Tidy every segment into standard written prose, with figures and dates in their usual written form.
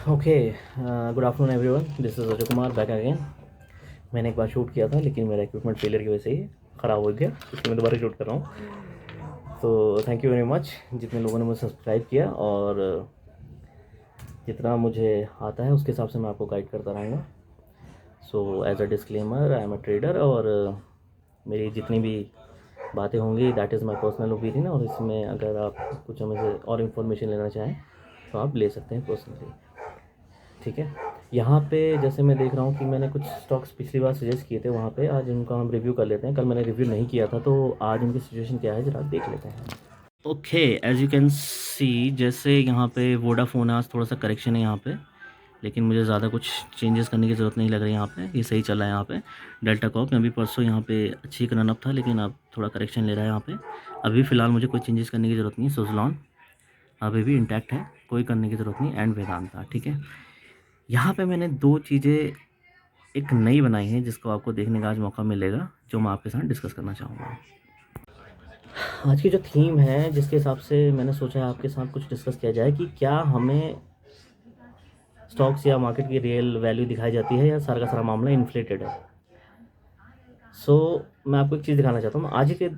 Okay, good afternoon everyone, this is Ajay Kumar back again. मैंने एक बार shoot किया था लेकिन मेरा इक्विपमेंट फेलियर की वजह से ही ख़राब हो गया, इसलिए मैं दोबारा शूट कर रहा हूँ। तो थैंक यू वेरी मच जितने लोगों ने मुझे सब्सक्राइब किया, और जितना मुझे आता है उसके हिसाब से मैं आपको गाइड करता रहूँगा। So as a disclaimer, I am a trader, और मेरी जितनी भी बातें होंगी that is my personal opinion, और इसमें अगर आप कुछ हमें से और इन्फॉर्मेशन लेना चाहें तो आप ले सकते हैं पर्सनली। ठीक है, यहाँ पे जैसे मैं देख रहा हूँ कि मैंने कुछ स्टॉक्स पिछली बार सजेस्ट किए थे, वहाँ पे आज उनका हम रिव्यू कर लेते हैं। कल मैंने रिव्यू नहीं किया था, तो आज उनकी सिचुएशन क्या है ज़रा देख लेते हैं। Okay, as you can see, जैसे यहाँ पे वोडाफोन है, आज थोड़ा सा करेक्शन है यहाँ पे, लेकिन मुझे ज़्यादा कुछ चेंजेस करने की ज़रूरत नहीं लग रही है। यहाँ पे ये सही चल रहा है। यहाँ पे डेल्टा कॉप में अभी परसों यहाँ पे अच्छी एक रनअप था, लेकिन अब थोड़ा करेक्शन ले रहा है यहाँ पे। अभी फ़िलहाल मुझे कोई चेंजेस करने की ज़रूरत नहीं है। सुज़लॉन अभी भी इंटैक्ट है, कोई करने की ज़रूरत नहीं। एंड वेदांता, ठीक है। यहाँ पे मैंने दो चीज़ें एक नई बनाई है जिसको आपको देखने का आज मौका मिलेगा, जो मैं आपके साथ डिस्कस करना चाहूँगा। आज की जो थीम है, जिसके हिसाब से मैंने सोचा है आपके साथ कुछ डिस्कस किया जाए कि क्या हमें स्टॉक्स या मार्केट की रियल वैल्यू दिखाई जाती है या सारा का सारा मामला इन्फ्लेटेड है। मैं आपको एक चीज़ दिखाना चाहता हूँ। आज ही के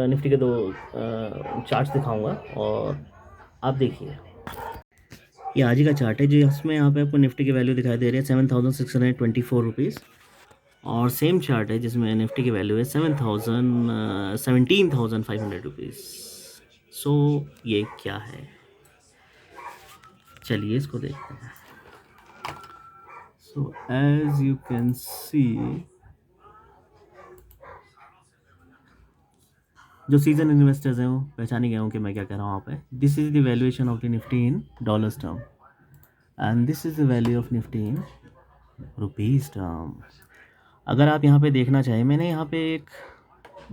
निफ्टी के दो चार्ट्स दिखाऊंगा, और आप देखिए। ये आज ही का चार्ट है जो इसमें यहाँ पे आपको निफ्टी की वैल्यू दिखाई दे रही है 7,624 रुपीज़, और सेम चार्ट है जिसमें निफ्टी की वैल्यू है 17,500 रुपीज़। ये क्या है, चलिए इसको देखते हैं। एज यू कैन सी, जो सीजन इन्वेस्टर्स हैं वो पहचान ही गए हों कि मैं क्या कह रहा हूँ। यहाँ पे this is the valuation of the Nifty in dollars term, and this is the value of Nifty in rupees term. अगर आप यहाँ पे देखना चाहें, मैंने यहाँ पे एक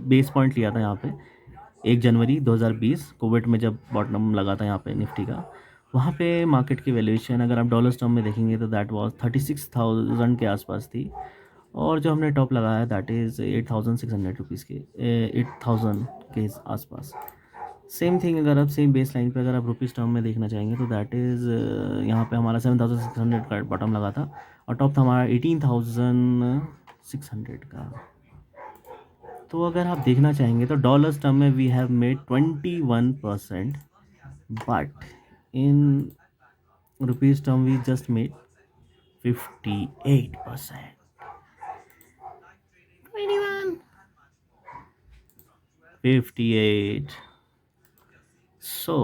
बेस पॉइंट लिया था। यहाँ पे 1 जनवरी 2020 कोविड में जब बॉटम लगा था यहाँ पे निफ्टी का, वहाँ पे मार्केट की वैल्यूएशन अगर आप डॉलर्स टर्म में देखेंगे तो दैट वाज 36,000 के आसपास थी, और जो हमने टॉप लगाया दैट इज़ 8,600 रुपीज़ के, 8,000 के आसपास। सेम थिंग, अगर आप सेम बेस लाइन पे अगर आप रुपीज़ टर्म में देखना चाहेंगे तो दैट इज़ यहाँ पे हमारा 7,600 का बॉटम लगा था, और टॉप था हमारा 18,600 का। तो अगर आप देखना चाहेंगे तो डॉलर्स टर्म में we have made 21%, but in rupees term we just made 58%। 58। So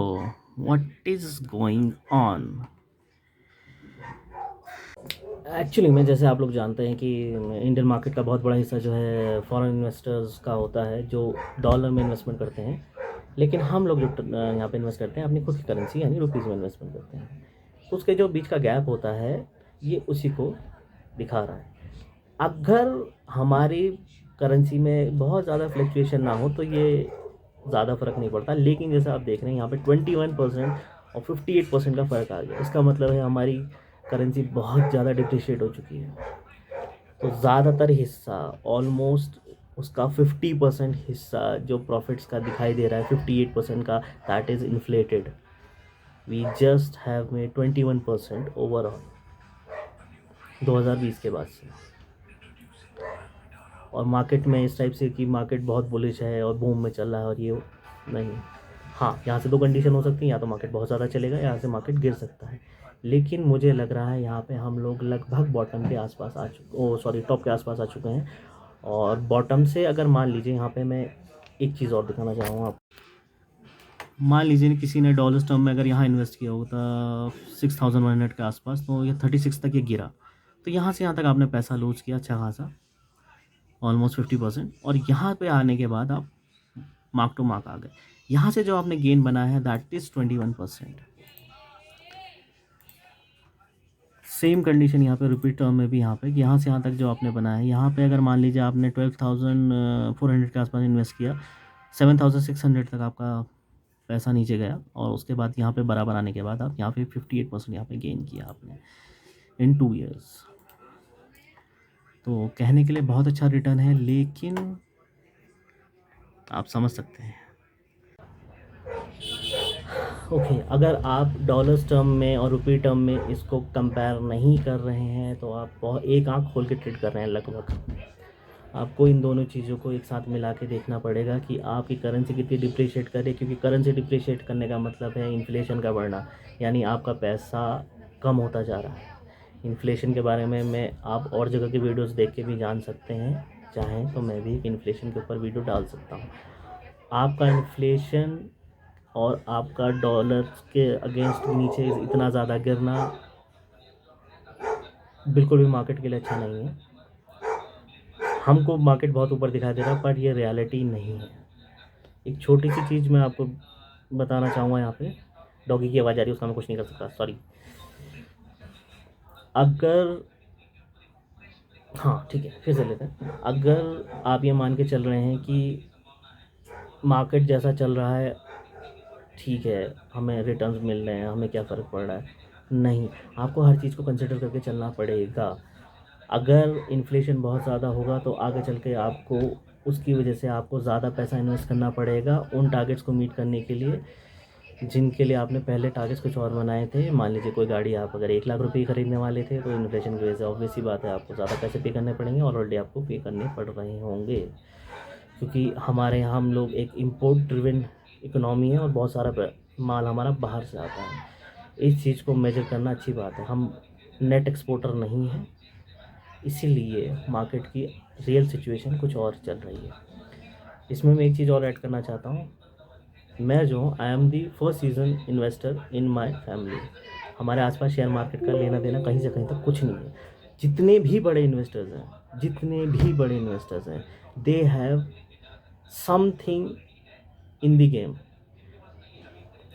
what is going on? Actually में, जैसे आप लोग जानते हैं कि इंडियन मार्केट का बहुत बड़ा हिस्सा जो है फॉरेन इन्वेस्टर्स का होता है, जो डॉलर में इन्वेस्टमेंट करते हैं। लेकिन हम लोग जो यहाँ पे इन्वेस्ट करते हैं अपनी खुद की करेंसी यानी रुपीज़ में इन्वेस्टमेंट करते हैं। तो उसके जो बीच का गैप होता है, ये उसी को दिखा रहा है। अगर हमारी करेंसी में बहुत ज़्यादा फ्लक्चुएशन ना हो तो ये ज़्यादा फ़र्क नहीं पड़ता, लेकिन जैसे आप देख रहे हैं यहाँ पे 21% और 58% का फ़र्क आ गया। इसका मतलब है हमारी करेंसी बहुत ज़्यादा डिप्रिशिएट हो चुकी है। तो ज़्यादातर हिस्सा, ऑलमोस्ट उसका 50% हिस्सा जो प्रॉफिट्स का दिखाई दे रहा है, 58% का, that is inflated. We just have made 21% overall 2020 के बाद से। और मार्केट में इस टाइप से कि मार्केट बहुत बुलिश है और बूम में चल रहा है, और ये नहीं। हाँ, यहाँ से दो कंडीशन हो सकती हैं, या तो मार्केट बहुत ज़्यादा चलेगा, यहाँ से मार्केट गिर सकता है। लेकिन मुझे लग रहा है यहाँ पे हम लोग लगभग बॉटम के आसपास आ चुके, टॉप के आसपास आ चुके हैं। और बॉटम से अगर मान लीजिए, यहाँ पे मैं एक चीज़ और दिखाना चाहूँगा आप। मान लीजिए किसी ने डॉलर्स टर्म में अगर यहाँ इन्वेस्ट किया होता 6,100 के आसपास, तो ये 36 तक ये गिरा, तो यहाँ से यहाँ तक आपने पैसा लूज़ किया अच्छा खासा, ऑलमोस्ट 50%। और यहाँ पे आने के बाद आप मार्क टू मार्क आ गए। यहाँ से जो आपने गेन बनाया है दैट इज़ 21%। सेम कंडीशन यहाँ पे रुपी टर्म में भी, यहाँ पे यहाँ से यहाँ तक जो आपने बनाया है, यहाँ पे अगर मान लीजिए आपने 12,400 के आसपास इन्वेस्ट किया, 7,600 तक आपका पैसा नीचे गया, और उसके बाद यहाँ पे बराबर आने के बाद आप यहाँ पे 58% यहाँ पे गेन किया आपने इन 2 ईयर्स। तो कहने के लिए बहुत अच्छा रिटर्न है, लेकिन आप समझ सकते हैं ओके, अगर आप डॉलर्स टर्म में और रुपये टर्म में इसको कंपेयर नहीं कर रहे हैं तो आप बहुत एक आंख खोल के ट्रेड कर रहे हैं लगभग। आपको इन दोनों चीज़ों को एक साथ मिला के देखना पड़ेगा कि आपकी करेंसी कितनी डिप्रिशिएट करे, क्योंकि करेंसी डिप्रिशिएट करने का मतलब है इन्फ्लेशन का बढ़ना, यानी आपका पैसा कम होता जा रहा है। इन्फ्लेशन के बारे में मैं आप और जगह के वीडियोस देख के भी जान सकते हैं, चाहें तो मैं भी एक इन्फ्लेशन के ऊपर वीडियो डाल सकता हूँ। आपका इन्फ्लेशन और आपका डॉलर के अगेंस्ट नीचे इतना ज़्यादा गिरना बिल्कुल भी मार्केट के लिए अच्छा नहीं है। हमको मार्केट बहुत ऊपर दिखाई दे रहा है, पर ये रियलिटी नहीं है। एक छोटी सी चीज़ मैं आपको बताना चाहूँगा। यहाँ पे डॉगी की आवाज़ आ रही है, उसका मैं कुछ नहीं कर सकता, सॉरी। अगर हाँ ठीक है, फिर से लेते हैं। अगर आप ये मान के चल रहे हैं कि मार्केट जैसा चल रहा है ठीक है, हमें रिटर्न्स मिल रहे हैं, हमें क्या फ़र्क पड़ रहा है, नहीं, आपको हर चीज़ को कंसिडर करके चलना पड़ेगा। अगर इन्फ्लेशन बहुत ज़्यादा होगा तो आगे चल के आपको उसकी वजह से आपको ज़्यादा पैसा इन्वेस्ट करना पड़ेगा उन टारगेट्स को मीट करने के लिए जिनके लिए आपने पहले टारगेट्स कुछ और बनाए थे। मान लीजिए कोई गाड़ी आप अगर 1 लाख रुपए की खरीदने वाले थे, तो इन्फ्लेशन की वजह से ऑब्वियस सी बात है आपको ज़्यादा पैसे पे करने पड़ेंगे, और ऑलरेडी आपको पे करने पड़ रहे होंगे, क्योंकि हमारे यहाँ हम लोग एक इम्पोर्ट ड्रिवन इकोनॉमी है और बहुत सारा माल हमारा बाहर से आता है। इस चीज़ को मेजर करना अच्छी बात है। हम नेट एक्सपोर्टर नहीं हैं, इसीलिए मार्केट की रियल सिचुएशन कुछ और चल रही है। इसमें मैं एक चीज़ और ऐड करना चाहता हूँ। मैं जो I am the first season investor in my family. हमारे आसपास शेयर मार्केट का लेना देना कहीं से कहीं तक कुछ नहीं है। जितने भी बड़े इन्वेस्टर्स हैं they have something in the game.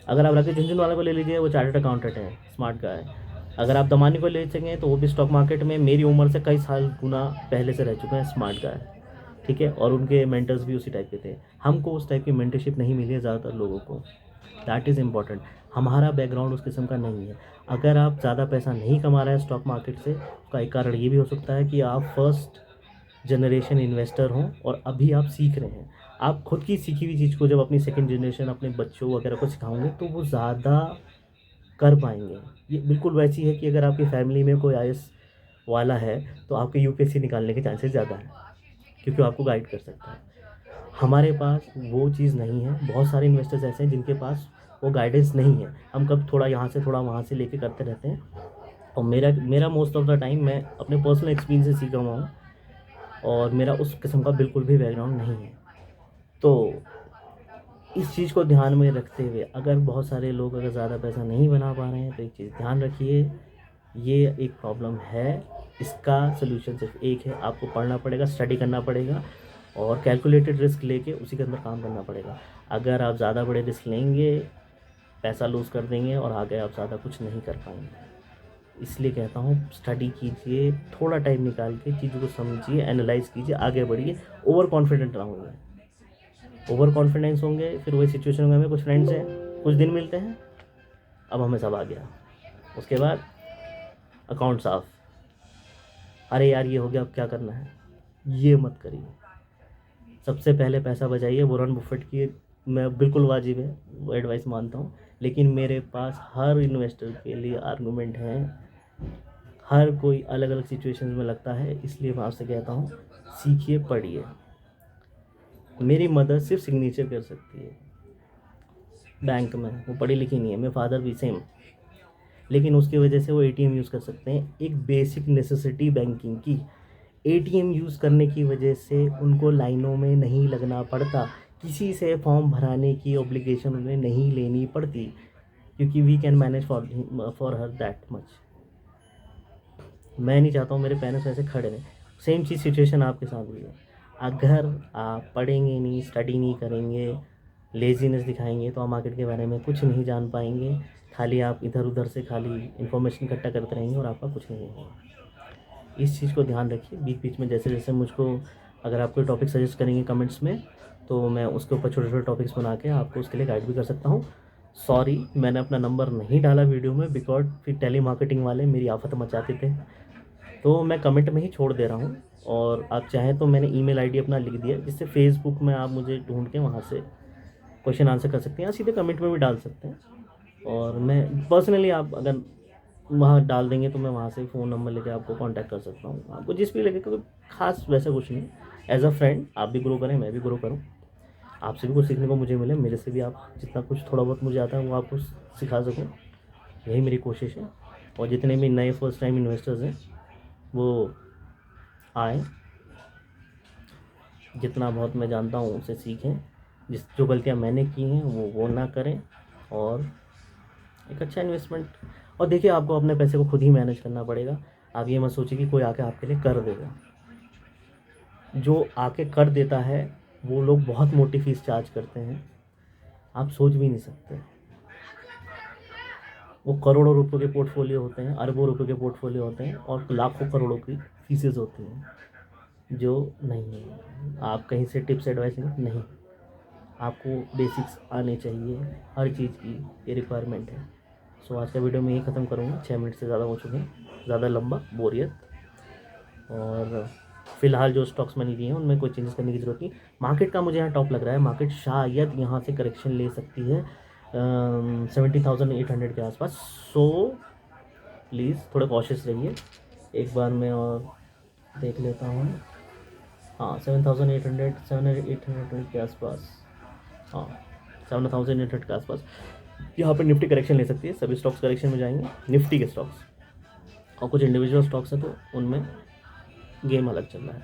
अगर आप राकेश झुनझुनवाला को ले लीजिए, वो चार्टर्ड अकाउंटेंट है, स्मार्ट का है। अगर आप दमानी को ले सकें तो वो भी स्टॉक मार्केट में मेरी उम्र से कई साल गुना पहले से रह चुके हैं, स्मार्ट का है, ठीक है, और उनके मेंटर्स भी उसी टाइप के थे। हमको उस टाइप की मेंटरशिप नहीं मिली है ज़्यादातर लोगों को। That is important. हमारा बैकग्राउंड उस किस्म का नहीं है। अगर आप ज़्यादा पैसा नहीं कमा रहे हैं स्टॉक मार्केट से, उसका एक कारण ये भी हो सकता है कि आप फर्स्ट जनरेशन इन्वेस्टर हों और अभी आप सीख रहे हैं। आप खुद की सीखी हुई चीज़ को जब अपनी सेकंड जनरेशन अपने बच्चों वगैरह को सिखाओगे तो वो ज़्यादा कर पाएंगे। ये बिल्कुल वैसी है कि अगर आपकी फैमिली में कोई आईएएस वाला है तो आपके यूपीएससी निकालने के चांसेस ज़्यादा हैं, क्योंकि वो आपको गाइड कर सकता है। हमारे पास वो चीज़ नहीं है। बहुत सारे इन्वेस्टर्स ऐसे हैं जिनके पास वो गाइडेंस नहीं है। हम कब थोड़ा यहाँ से थोड़ा वहाँ से लेके करते रहते हैं, और मेरा मोस्ट ऑफ द टाइम मैं अपने पर्सनल एक्सपीरियंस से सीखा हुआ हूँ, और मेरा उस किस्म का बिल्कुल भी बैकग्राउंड नहीं है। तो इस चीज़ को ध्यान में रखते हुए अगर बहुत सारे लोग अगर ज़्यादा पैसा नहीं बना पा रहे हैं तो एक चीज़ ध्यान रखिए, ये एक प्रॉब्लम है। इसका सलूशन सिर्फ एक है, आपको पढ़ना पड़ेगा, स्टडी करना पड़ेगा और कैलकुलेटेड रिस्क लेके उसी के अंदर काम करना पड़ेगा। अगर आप ज़्यादा बड़े रिस्क लेंगे, पैसा लूज़ कर देंगे और आगे आप ज़्यादा कुछ नहीं कर पाएंगे। इसलिए कहता हूँ स्टडी कीजिए, थोड़ा टाइम निकाल के चीज़ों को समझिए, एनालाइज कीजिए, आगे बढ़िए। ओवर कॉन्फिडेंट ना होइए। ओवर कॉन्फिडेंस होंगे फिर वही सिचुएशन होंगे। हमें कुछ फ्रेंड्स हैं, कुछ दिन मिलते हैं, अब हमें सब आ गया, उसके बाद अकाउंट साफ, अरे यार ये हो गया, अब क्या करना है। ये मत करिए। सबसे पहले पैसा बचाइए। वॉरेन बफेट की मैं बिल्कुल वाजिब है, वो एडवाइस मानता हूँ, लेकिन मेरे पास हर इन्वेस्टर के लिए आर्गूमेंट हैं। हर कोई अलग अलग सिचुएशंस में लगता है, इसलिए मैं आपसे कहता हूँ सीखिए, पढ़िए। मेरी मदर सिर्फ सिग्नेचर कर सकती है बैंक में, वो पढ़ी लिखी नहीं है, मेरे फादर भी सेम, लेकिन उसकी वजह से वो एटीएम यूज़ कर सकते हैं। एक बेसिक नेसेसिटी बैंकिंग की, एटीएम यूज़ करने की वजह से उनको लाइनों में नहीं लगना पड़ता, किसी से फॉर्म भराने की ऑब्लिगेशन उन्हें नहीं लेनी पड़ती, क्योंकि we can manage for her that much. मैं नहीं चाहता हूँ मेरे पेरेंट्स ऐसे खड़े रहें। सेम चीज़ सिचुएशन आपके साथ भी है। अगर आप पढ़ेंगे नहीं, स्टडी नहीं करेंगे, लेजीनेस दिखाएंगे तो आप मार्केट के बारे में कुछ नहीं जान पाएंगे। खाली आप इधर उधर से खाली इन्फॉर्मेशन इकट्ठा करते रहेंगे और आपका कुछ नहीं होगा। इस चीज़ को ध्यान रखिए। बीच बीच में जैसे जैसे मुझको अगर आप कोई टॉपिक सजेस्ट करेंगे कमेंट्स में, तो मैं उसके ऊपर छोटे छोटे टॉपिक्स बना के आपको उसके लिए गाइड भी कर सकता हूँ। सॉरी मैंने अपना नंबर नहीं डाला वीडियो में, बिकॉज फिर टेली मार्केटिंग वाले मेरी आफत मचाते थे, तो मैं कमेंट में ही छोड़ दे रहा हूँ। और आप चाहें तो मैंने ईमेल आईडी अपना लिख दिया, जिससे फेसबुक में आप मुझे ढूंढ के वहाँ से क्वेश्चन आंसर कर सकते हैं, या सीधे कमेंट में भी डाल सकते हैं। और मैं पर्सनली, आप अगर वहाँ डाल देंगे तो मैं वहाँ से फ़ोन नंबर लेके आपको कांटेक्ट कर सकता हूँ, आपको जिस भी लगे, क्योंकि खास वैसा कुछ नहीं। एज अ फ्रेंड आप भी ग्रो करें, मैं भी ग्रो करूँ, आपसे भी कुछ सीखने को मुझे मिले, मेरे से भी आप जितना कुछ थोड़ा बहुत मुझे आता है वो आपको सिखा सकूँ, यही मेरी कोशिश है। और जितने भी नए फर्स्ट टाइम इन्वेस्टर्स हैं वो आएँ, जितना बहुत मैं जानता हूँ उसे सीखें, जो गलतियाँ मैंने की हैं वो ना करें, और एक अच्छा इन्वेस्टमेंट। और देखिए, आपको अपने पैसे को खुद ही मैनेज करना पड़ेगा। आप ये मत सोचिए कि कोई आके आपके लिए कर देगा। जो आके कर देता है वो लोग बहुत मोटी फीस चार्ज करते हैं, आप सोच भी नहीं सकते। वो करोड़ों रुपए के पोर्टफोलियो होते हैं, अरबों रुपए के पोर्टफोलियो होते हैं, और लाखों करोड़ों की फीसेस होती हैं जो नहीं है। आप कहीं से टिप्स एडवाइस नहीं, आपको बेसिक्स आने चाहिए, हर चीज़ की ये रिक्वायरमेंट है। सो आज का वीडियो मैं यही ख़त्म करूँगा, 6 मिनट से ज़्यादा हो चुके हैं, ज़्यादा लंबा बोरियत। और फिलहाल जो स्टॉक्स मैंने लिए हैं उनमें कोई चेंजेस करने की ज़रूरत नहीं। मार्केट का मुझे यहाँ टॉप लग रहा है, मार्केट शायद यहाँ से करेक्शन ले सकती है 70,800 के आसपास। सो प्लीज़ थोड़ा कॉशियस रहिए। एक बार मैं और देख लेता हूँ। हाँ, 7,800 7,800 के आसपास, हाँ 7,800 के आसपास यहाँ पर निफ्टी करेक्शन ले सकती है। सभी स्टॉक्स करेक्शन में जाएंगे, निफ्टी के स्टॉक्स, और कुछ इंडिविजुअल स्टॉक्स हैं तो उनमें गेम अलग चल रहा है।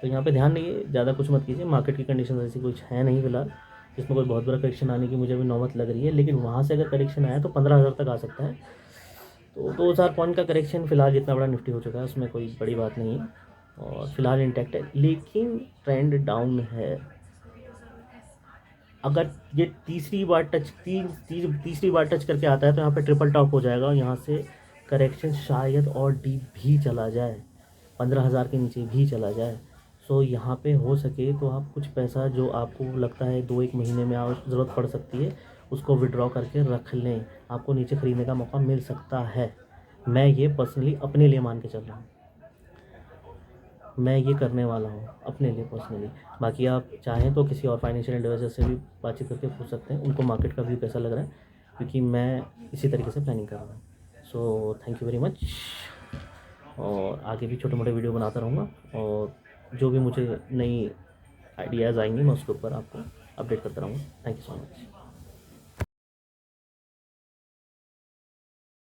तो यहाँ पे ध्यान नहीं, ज़्यादा कुछ मत कीजिए। मार्केट की कंडीशन ऐसी कुछ है नहीं फिलहाल जिसमें कोई बहुत बड़ा करेक्शन आने की मुझे भी नौबत लग रही है, लेकिन वहाँ से अगर करेक्शन आया तो 15,000 तक आ सकता है। तो 2,000 पॉइंट का करेक्शन फिलहाल जितना बड़ा निफ्टी हो चुका है उसमें कोई बड़ी बात नहीं है, और फिलहाल इंटैक्ट है, लेकिन ट्रेंड डाउन है। अगर ये तीसरी बार टच करके आता है तो यहाँ पे ट्रिपल टॉप हो जाएगा, यहाँ से करेक्शन शायद और डीप भी चला जाए, 15,000 के नीचे भी चला जाए। सो यहाँ पे हो सके तो आप कुछ पैसा जो आपको लगता है 2-1 महीने में ज़रूरत पड़ सकती है उसको विड्रॉ करके रख लें, आपको नीचे ख़रीदने का मौका मिल सकता है। मैं ये पर्सनली अपने लिए मान के चल रहा हूँ, मैं ये करने वाला हूँ अपने लिए पर्सनली। बाकी आप चाहें तो किसी और फाइनेंशियल एडवाइज़र से भी बातचीत करके पूछ सकते हैं, उनको मार्केट का व्यू कैसा लग रहा है, क्योंकि मैं इसी तरीके से प्लानिंग कर रहा हूँ। So thank you very much, और आगे भी छोटे मोटे वीडियो बनाता रहूँगा, और जो भी मुझे नई आइडियाज़ आएंगी मैं उसके ऊपर आपको अपडेट करता रहूँगा। Thank you so much.